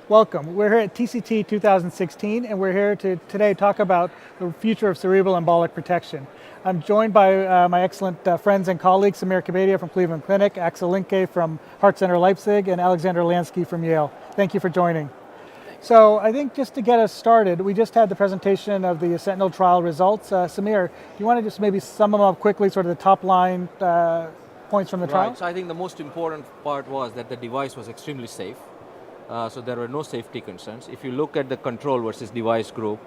Welcome. We're here at TCT 2016, and we're here to today talk about the future of cerebral embolic protection. I'm joined by my excellent friends and colleagues, Samir Kabadia from Cleveland Clinic, Axel Linke from Heart Center Leipzig, and Alexander Lansky from Yale. Thank you for joining. So I think just to get us started, we just had the presentation of the Sentinel trial results. Samir, do you want to just maybe sum them up quickly, sort of the top line points from the trial? Right, so I think the most important part was that the device was extremely safe. So there were no safety concerns. If you look at the control versus device group,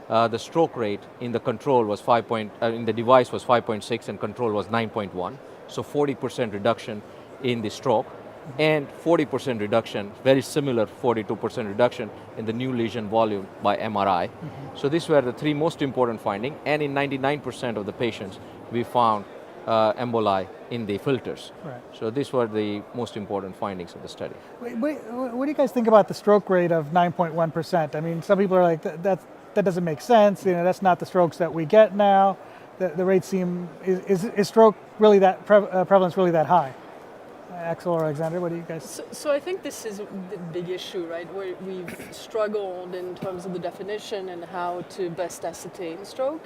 the stroke rate in the control was in the device was 5.6 and control was 9.1. So 40% reduction in the stroke and 40% reduction, very similar 42% reduction in the new lesion volume by MRI. So these were the three most important findings, and in 99% of the patients we found emboli in the filters. Right. So these were the most important findings of the study. What do you guys think about the stroke rate of 9.1%? I mean, some people are like, that doesn't make sense. You know, that's not the strokes that we get now. The rates seem, is stroke really that, prevalence really that high? Axel or Alexander, what do you guys? So I think this is the big issue, right? Where we've struggled in terms of the definition and how to best ascertain stroke.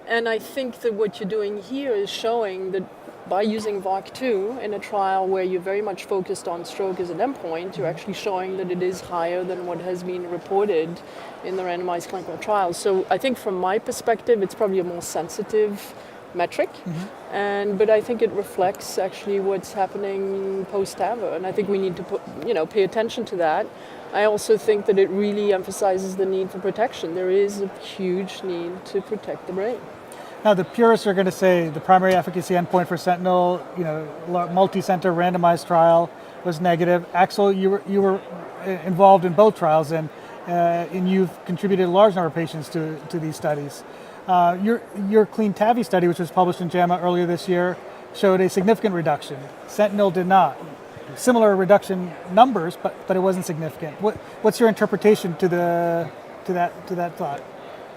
And I think that what you're doing here is showing that by using VOC2 in a trial where you're very much focused on stroke as an endpoint, you're actually showing that it is higher than what has been reported in the randomized clinical trials. So I think from my perspective, it's probably a more sensitive metric, but I think it reflects actually what's happening post-TAVR, and I think we need to pay attention to that. I also think that it really emphasizes the need for protection. There is a huge need to protect the brain. Now the purists are going to say the primary efficacy endpoint for Sentinel, multi-center randomized trial was negative. Axel, you were involved in both trials, and you've contributed a large number of patients to these studies. Your Clean TAVI study, which was published in JAMA earlier this year, showed a significant reduction. Sentinel did not. Similar reduction numbers, but it wasn't significant. What's your interpretation to that thought?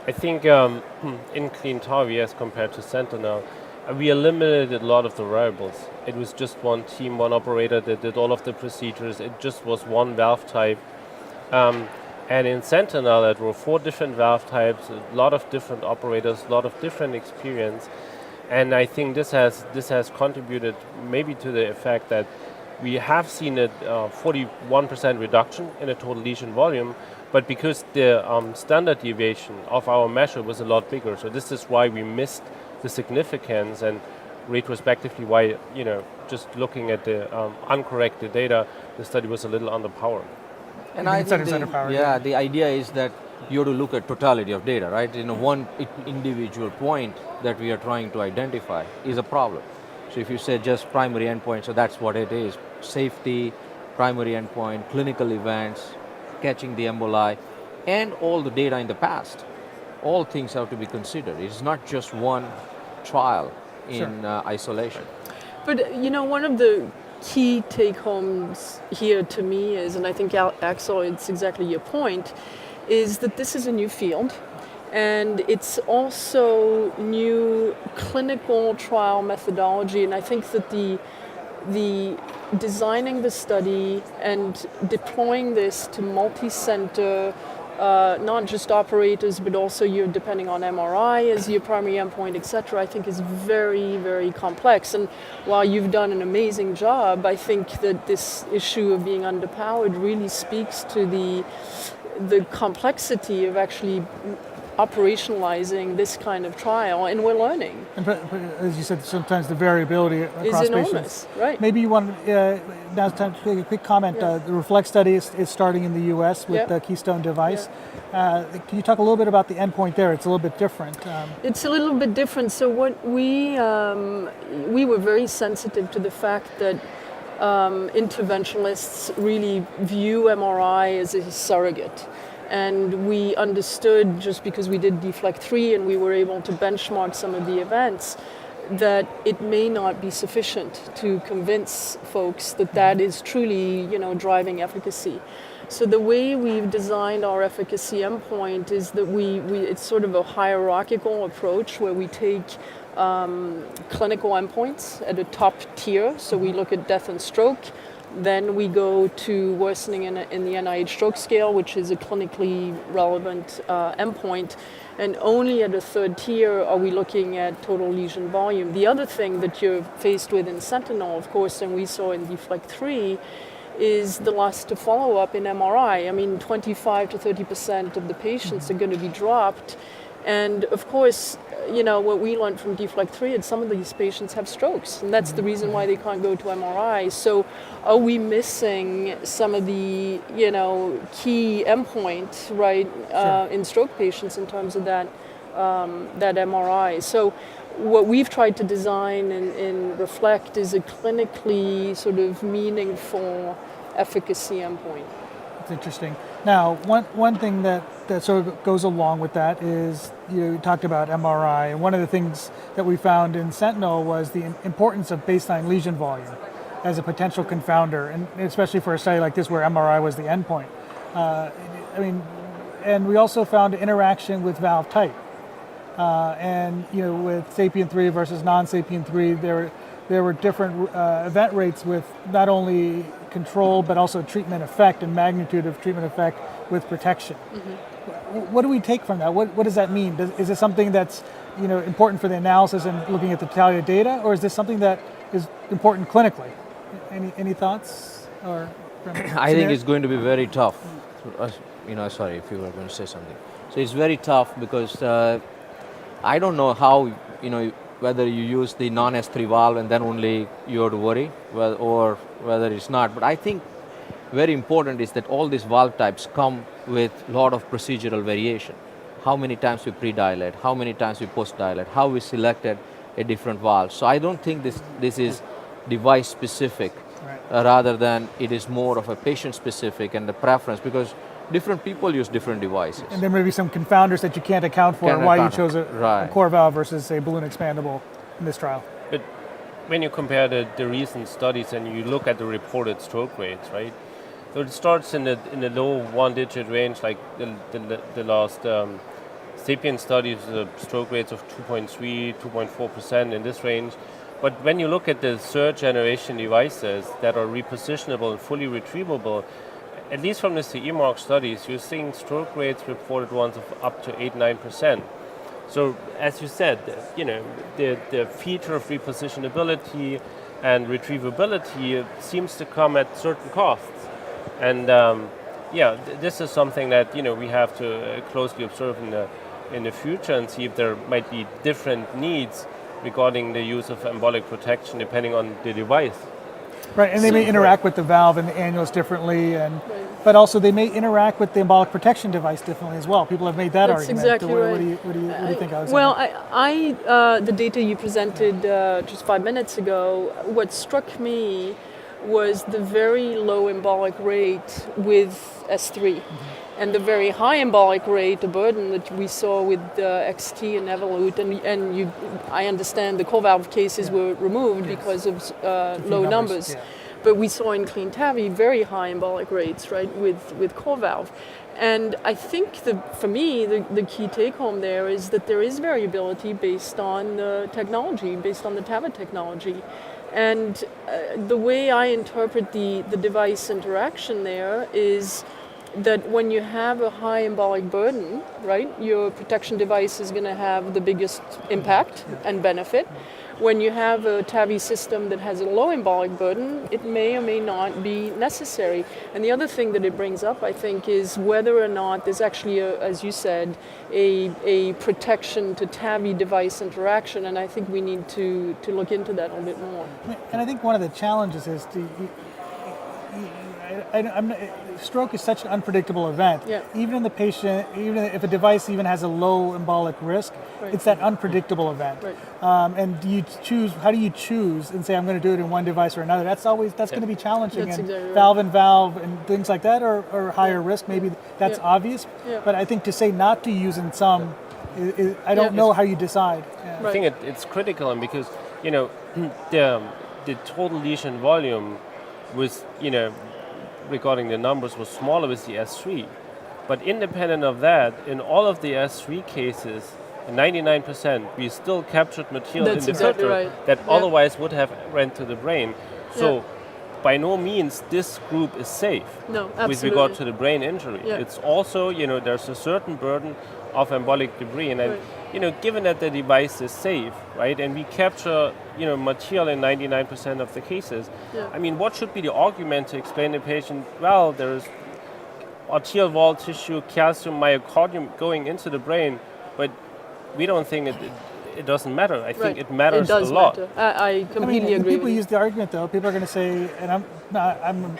I think in Clean TAVI as compared to Sentinel, we eliminated a lot of the variables. It was just one team, one operator that did all of the procedures. It just was one valve type. And in Sentinel, there were 4 different valve types, a lot of different operators, a lot of different experience. And I think this has contributed maybe to the effect that we have seen a 41% reduction in the total lesion volume, but because the standard deviation of our measure was a lot bigger. So this is why we missed the significance, and retrospectively why, just looking at the uncorrected data, the study was a little underpowered. And I think the idea is that you have to look at totality of data, right? One individual point that we are trying to identify is a problem. So if you say just primary endpoint, so that's what it is. Safety, primary endpoint, clinical events, catching the emboli, and all the data in the past. All things have to be considered. It's not just one trial in isolation. But one of the key take-homes here to me is, and I think Axel, it's exactly your point, is that this is a new field, and it's also new clinical trial methodology, and I think that the designing the study and deploying this to multi-center, not just operators, but also you're depending on MRI as your primary endpoint, etc., I think is very, very complex. And while you've done an amazing job, I think that this issue of being underpowered really speaks to the complexity of actually operationalizing this kind of trial, and we're learning. And as you said, sometimes the variability across is enormous, patients. right? Maybe you want now it's time to take a quick comment. Yeah. The Reflect study is starting in the U.S. with the Keystone device. Can you talk a little bit about the endpoint there? It's a little bit different. It's a little bit different. So what we were very sensitive to the fact that interventionalists really view MRI as a surrogate. And we understood, just because we did Deflect 3 and we were able to benchmark some of the events, that it may not be sufficient to convince folks that that is truly, driving efficacy. So the way we've designed our efficacy endpoint is that it's sort of a hierarchical approach where we take clinical endpoints at a top tier. So we look at death and stroke, Then we go to worsening in the NIH stroke scale, which is a clinically relevant endpoint. And only at a third tier are we looking at total lesion volume. The other thing that you're faced with in Sentinel, of course, and we saw in Deflect 3, is the loss to follow-up in MRI. I mean, 25 to 30% of the patients are going to be dropped. And of course, you know, what we learned from Deflect 3 is some of these patients have strokes, and that's the reason why they can't go to MRI. So are we missing some of the, you know, key endpoints, right, in stroke patients in terms of that, that MRI? So what we've tried to design and reflect is a clinically sort of meaningful efficacy endpoint. That's interesting. Now, one thing that sort of goes along with that is you talked about MRI, and one of the things that we found in Sentinel was the importance of baseline lesion volume as a potential confounder, and especially for a study like this where MRI was the endpoint. I mean, and we also found interaction with valve type. And you know, with Sapien 3 versus non-Sapien 3, there were different event rates with not only control but also treatment effect and magnitude of treatment effect with protection. What do we take from that? What does that mean? Is this something that's, you know, important for the analysis and looking at the totality of data, or is this something that is important clinically? Any thoughts? Or I think it's going to be very tough. You know, sorry if you were going to say something. So it's very tough because I don't know how, you know, whether you use the non-S3 valve and then only you have to worry, or whether it's not. But I think very important is that all these valve types come with a lot of procedural variation. How many times we pre-dilate, how many times we post-dilate, how we selected a different valve. So I don't think this is device specific, rather than it is more of a patient specific and the preference, because different people use different devices. And there may be some confounders that you can't account for why you chose a core valve versus a balloon expandable in this trial. But when you compare the recent studies and you look at the reported stroke rates, right? So it starts in the low one-digit range, like the last Sapien studies, stroke rates of 2.3, 2.4% in this range. But when you look at the third generation devices that are repositionable and fully retrievable, at least from the CE mark studies, you're seeing stroke rates reported ones of up to 8-9%. So as you said, you know, the feature of repositionability and retrievability seems to come at certain costs. And this is something that, you know, we have to closely observe in the future and see if there might be different needs regarding the use of embolic protection depending on the device. Right, and they may interact with the valve and the annulus differently, but also they may interact with the embolic protection device differently as well. People have made that That's argument. exactly right. What do you think, Alexander? Well, the data you presented just 5 minutes ago, what struck me was the very low embolic rate with S3. And the very high embolic rate, the burden that we saw with XT and Evolut, and I understand the core valve cases were removed because of low numbers. Yeah. But we saw in clean TAVI very high embolic rates, right, with core valve. And I think for me, the key take home there is that there is variability based on the technology, based on the TAVI technology. And the way I interpret the device interaction there is that when you have a high embolic burden, right, your protection device is going to have the biggest impact and benefit. When you have a TAVI system that has a low embolic burden, it may or may not be necessary. And the other thing that it brings up, I think, is whether or not there's actually, as you said, a protection to TAVI device interaction. And I think we need to look into that a little bit more. And I think one of the challenges is stroke is such an unpredictable event. Yeah. Even in the patient, even if a device even has a low embolic risk, it's that unpredictable event. Right. And how do you choose and say, I'm going to do it in one device or another? That's going to be challenging. That's and exactly valve and valve and things like that are higher risk. Maybe that's obvious. Yeah. But I think to say not to use in some, I don't know how you decide. Yeah. I think it's critical, and because, you know, the total lesion volume was, you know, regarding the numbers, was smaller with the S3. But independent of that, in all of the S3 cases, 99%, we still captured material in the filter that otherwise would have went to the brain. So by no means this group is safe No, absolutely. with regard to the brain injury. Yeah. It's also, there's a certain burden of embolic debris. And, Right. given that the device is safe, right, and we capture, material in 99% of the cases, Yeah. I mean, what should be the argument to explain to the patient, well, there's arterial wall tissue, calcium, myocardium going into the brain, but we don't think it doesn't matter. I think Right. it matters It does a lot. matter. I completely agree People with you. use the argument though. People are going to say, and I'm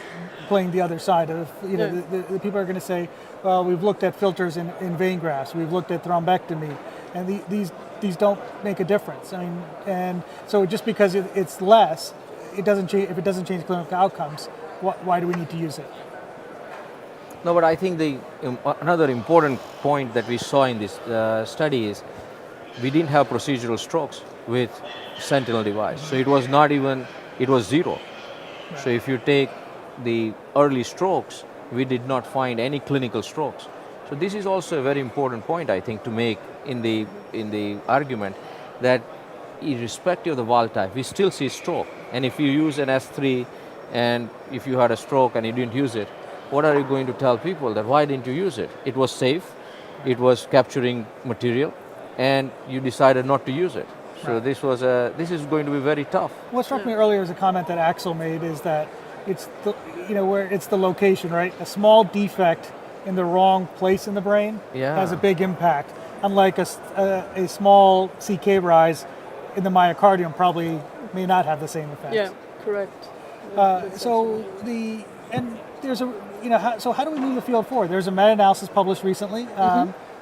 playing the other side of, Yeah. the people are going to say, well, we've looked at filters in vein grafts, we've looked at thrombectomy, and these don't make a difference. I mean, and so just because it's less, it doesn't change. If it doesn't change clinical outcomes, why do we need to use it? No, but I think another important point that we saw in this study is we didn't have procedural strokes with Sentinel device. So it was zero. So if you take the early strokes, we did not find any clinical strokes. So this is also a very important point, I think, to make in the argument that irrespective of the valve type, we still see stroke. And if you use an S3 and if you had a stroke and you didn't use it, what are you going to tell people that why didn't you use it? It was safe, it was capturing material, and you decided not to use it. So this is going to be very tough. What struck me earlier is a comment that Axel made is that it's where it's the location, right? A small defect in the wrong place in the brain has a big impact. Unlike a small CK rise in the myocardium probably may not have the same effect. Yeah, correct. So how do we move the field forward? There's a meta-analysis published recently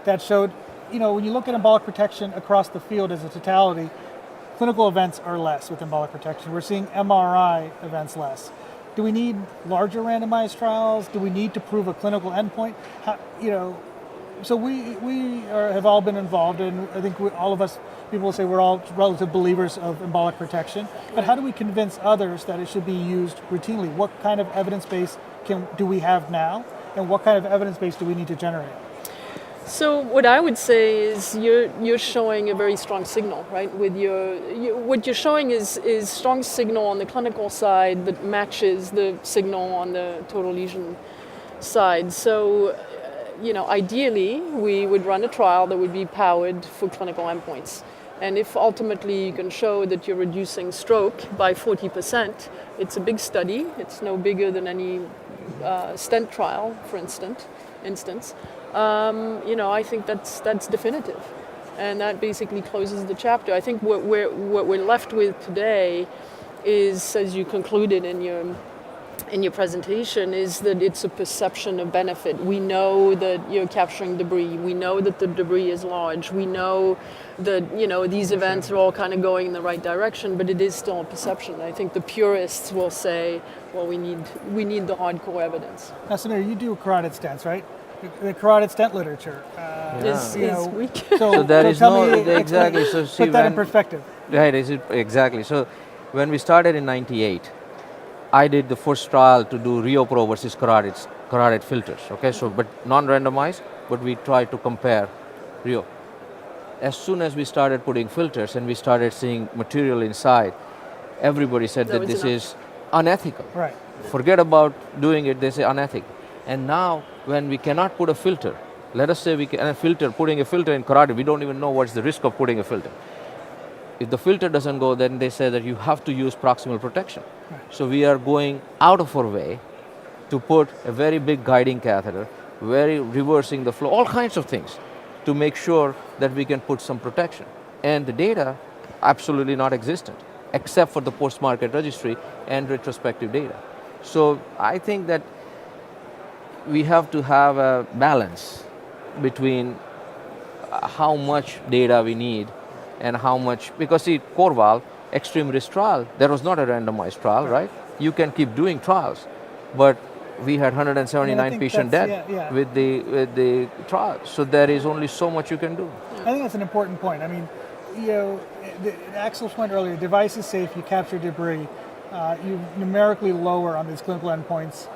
that showed, when you look at embolic protection across the field as a totality, clinical events are less with embolic protection. We're seeing MRI events less. Do we need larger randomized trials? Do we need to prove a clinical endpoint? So we have all been involved, and I think all of us, people will say we're all relative believers of embolic protection, but how do we convince others that it should be used routinely? What kind of evidence base do we have now, and what kind of evidence base do we need to generate? So what I would say is you're showing a very strong signal, right? With what you're showing is strong signal on the clinical side that matches the signal on the total lesion side. So, ideally we would run a trial that would be powered for clinical endpoints. And if ultimately you can show that you're reducing stroke by 40%, it's a big study. It's no bigger than any stent trial, for instance. I think that's definitive, and that basically closes the chapter. I think what we're left with today is, as you concluded in your presentation, is that it's a perception of benefit. We know that you're capturing debris. We know that the debris is large. We know that these events are all kind of going in the right direction, but it is still a perception. I think the purists will say, well, we need the hardcore evidence. Now, Samir, you do carotid stents, right? The carotid stent literature Is weak. So there is tell no me, exactly. So see, put that in perspective. Right, exactly. So when we started in '98, I did the first trial to do RioPro versus carotid filters. Okay, so but non-randomized, but we tried to compare Rio. As soon as we started putting filters and we started seeing material inside, everybody said that this is unethical. Right. Forget about doing it, they say unethical. And now, when we cannot put a filter, let us say putting a filter in carotid, we don't even know what's the risk of putting a filter. If the filter doesn't go, then they say that you have to use proximal protection. Right. So we are going out of our way to put a very big guiding catheter, reversing the flow, all kinds of things to make sure that we can put some protection. And the data, absolutely not existent, except for the post-market registry and retrospective data. So I think that we have to have a balance between how much data we need and how much, because see, Corval, extreme risk trial, there was not a randomized trial, right? You can keep doing trials, but we had 179 patient dead with the trial. So there is only so much you can do. I think that's an important point. I mean, Axel's point earlier, device is safe, you capture debris, you numerically lower on these clinical endpoints.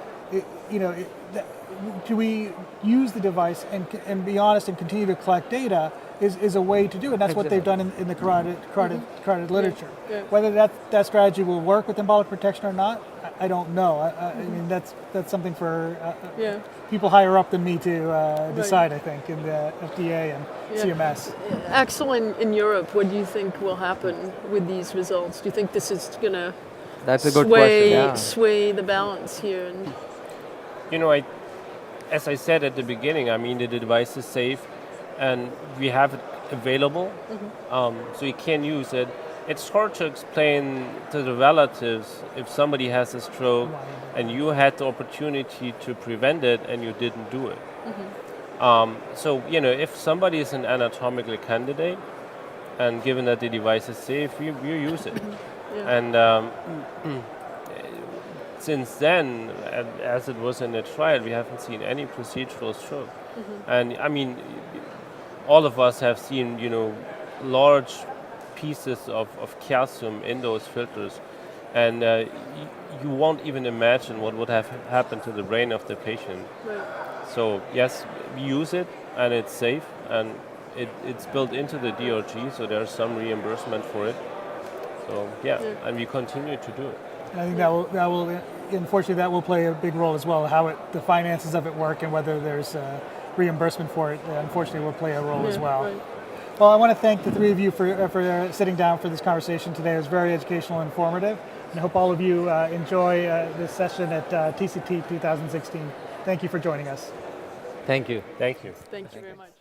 Do we use the device and be honest and continue to collect data is a way to do it. And that's what they've done in the carotid literature. Yeah. Whether that strategy will work with embolic protection or not, I don't know. I mean, that's something for Yeah. people higher up than me to decide, I think, in the FDA and CMS. Axel, in Europe, what do you think will happen with these results? Do you think this is going to That's a good question. Yeah. sway the balance here? And You know, as I said at the beginning, I mean, the device is safe and we have it available, so you can use it. It's hard to explain to the relatives if somebody has a stroke and you had the opportunity to prevent it and you didn't do it. So, you know, if somebody is an anatomical candidate, and given that the device is safe, we use it. And since then, as it was in the trial, we haven't seen any procedural stroke. And I mean, all of us have seen, you know, large pieces of calcium in those filters. And you won't even imagine what would have happened to the brain of the patient. right. So yes, we use it and it's safe and it's built into the DRG, so there's some reimbursement for it. So and we continue to do it. I think that will unfortunately that will play a big role as well. How the finances of it work and whether there's reimbursement for it. Unfortunately, will play a role as well. Right. Well, I want to thank the three of you for sitting down for this conversation today. It was very educational and informative. And I hope all of you enjoy this session at TCT 2016. Thank you for joining us. Thank you. Thank you. Thank you very much.